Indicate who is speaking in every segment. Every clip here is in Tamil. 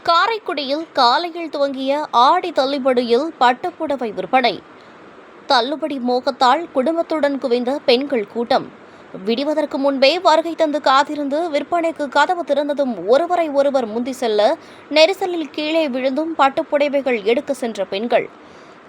Speaker 1: காரைக்குடியில் காலையில் துவங்கிய ஆடி தள்ளுபடியில் பட்டுப்புடவை விற்பனை. தள்ளுபடி மோகத்தால் குடும்பத்துடன் குவிந்த பெண்கள் கூட்டம். விடுவதற்கு முன்பே வருகை தந்து காத்திருந்து விற்பனைக்கு கதவு திறந்ததும் ஒருவரை ஒருவர் முந்தி செல்ல நெரிசலில் கீழே விழுந்தும் பட்டுப்புடவைகள் எடுக்க சென்ற பெண்கள்.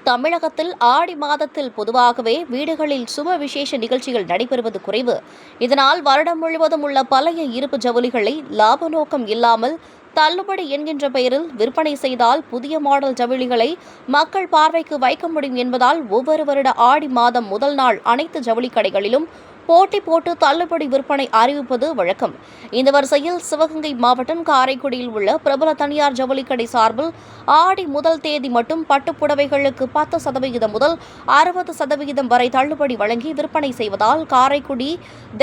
Speaker 1: தமிழகத்தில் ஆடி மாதத்தில் பொதுவாகவே வீடுகளில் சுப விசேஷ நிகழ்ச்சிகள் நடைபெறுவது குறைவு. இதனால் வருடம் முழுவதும் உள்ள பழைய இருப்பு ஜவுளிகளை லாப நோக்கம் இல்லாமல் தள்ளுபடி என்கின்ற பெயரில் விற்பனை செய்தால் புதிய மாடல் ஜவுளிகளை மக்கள் பார்வைக்கு வைக்க முடியும் என்பதால் ஒவ்வொரு வருட ஆடி மாதம் முதல் நாள் அனைத்து ஜவுளி கடைகளிலும் போட்டி போட்டு தள்ளுபடி விற்பனை அறிவிப்பது வழக்கம். இந்த வரிசையில் சிவகங்கை மாவட்டம் காரைக்குடியில் உள்ள பிரபல தனியார் ஜவுளிக்கடை சார்பில் ஆடி முதல் தேதி மட்டும் பட்டுப்புடவைகளுக்கு 10% முதல் 60% வரை தள்ளுபடி வழங்கி விற்பனை செய்வதால் காரைக்குடி,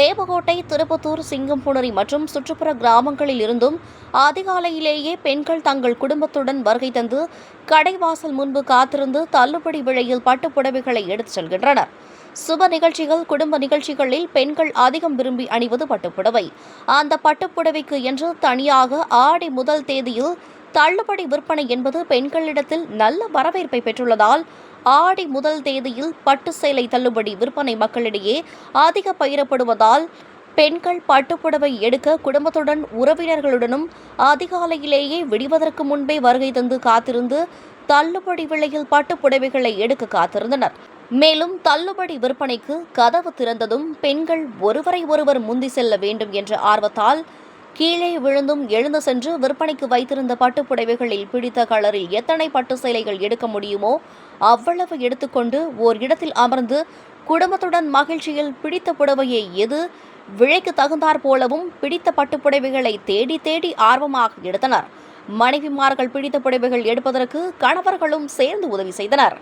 Speaker 1: தேவகோட்டை, திருப்பத்தூர், சிங்கம்புணரி மற்றும் சுற்றுப்புற கிராமங்களில் இருந்தும் அதிகாலையிலேயே பெண்கள் தங்கள் குடும்பத்துடன் வருகை தந்து கடைவாசல் முன்பு காத்திருந்து தள்ளுபடி விலையில் பட்டுப்புடவைகளை எடுத்துச் செல்கின்றனர். சுப நிகழ்ச்சிகள், குடும்ப நிகழ்ச்சிகளில் பெண்கள் அதிகம் விரும்பி அணிவது பட்டுப்புடவை. அந்த பட்டுப்புடவைக்கு என்று தனியாக ஆடி முதல் தேதியில் தள்ளுபடி விற்பனை என்பது பெண்களிடத்தில் நல்ல வரவேற்பை பெற்றுள்ளதால் ஆடி முதல் தேதியில் பட்டு சேலை தள்ளுபடி விற்பனை மக்களிடையே அதிக பயிரப்படுவதால் பெண்கள் பட்டுப்புடவை எடுக்க குடும்பத்துடன் உறவினர்களுடனும் அதிகாலையிலேயே விடுவதற்கு முன்பே வருகை தந்து காத்திருந்து தள்ளுபடி விலையில் பட்டுப்புடவைகளை எடுக்க காத்திருந்தனர். மேலும் தள்ளுபடி விற்பனைக்கு கதவு திறந்ததும் பெண்கள் ஒருவரை ஒருவர் முந்தி செல்ல வேண்டும் என்ற ஆர்வத்தால் கீழே விழுந்தும் எழுந்து சென்று விற்பனைக்கு வைத்திருந்த பட்டுப்புடவைகளில் பிடித்த கலரில் எத்தனை பட்டு சேலைகள் எடுக்க முடியுமோ அவ்வளவு எடுத்துக்கொண்டு ஓர் இடத்தில் அமர்ந்து குடும்பத்துடன் மகிழ்ச்சியில் பிடித்த புடவையை எது விலைக்கு தகுந்தாற் போலவும் பிடித்த பட்டுப்புடவைகளை தேடி தேடி ஆர்வமாக எடுத்தனர். மனைவிமார்கள் பிடித்த புடவைகள் எடுப்பதற்கு கணவர்களும் சேர்ந்து உதவி செய்தனர்.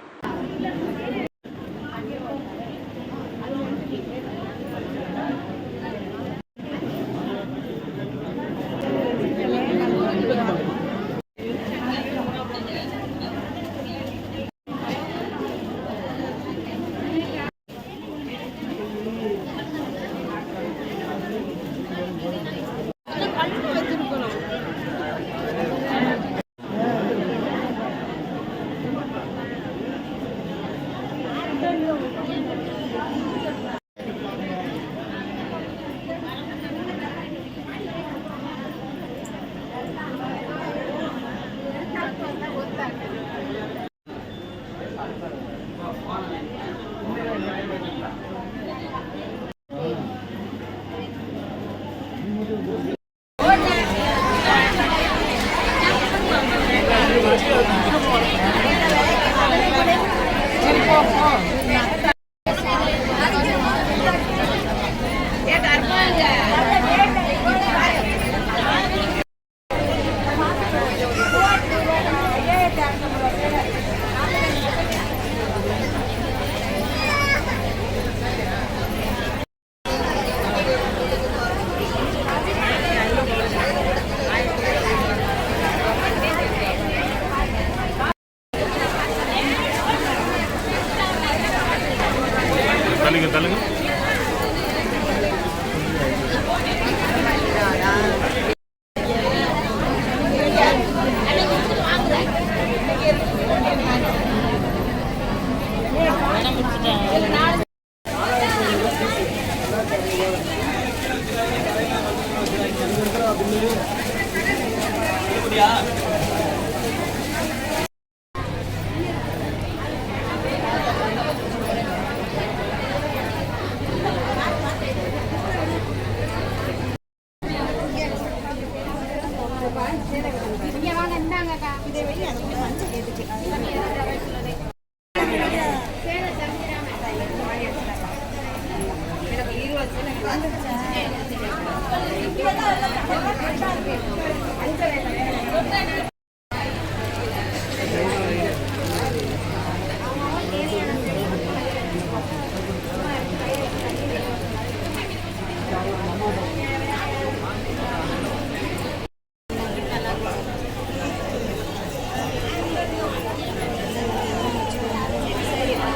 Speaker 2: தள்ளுங்க.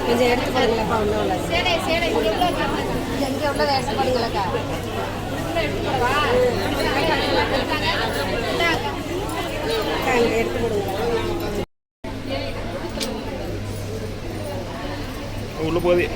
Speaker 3: கொஞ்சம் எடுத்து போடுங்களேப்பா. ஒன்றும் இல்லை, எங்கே உள்ளதை எடுத்து போடுங்களேக்கா. எடுத்து கொடுங்க.
Speaker 2: உள்ள போகுது.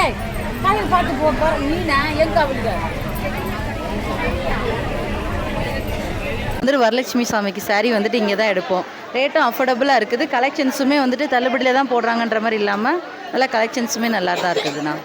Speaker 4: ஏய் காலையில் பார்த்து போகிற மீனா எங்கே அவளுக்கு
Speaker 5: வந்துட்டு வரலட்சுமி சாமிக்கு saree வந்துட்டு இங்கே தான் எடுப்போம். ரேட்டும் அஃபோர்டபுளாக இருக்குது. கலெக்ஷன்ஸுமே வந்துட்டு தள்ளுபடியில் தான் போடுறாங்கன்ற மாதிரி இல்லாமல் நல்லா கலெக்ஷன்ஸுமே நல்லா தான் இருக்குதுண்ணா.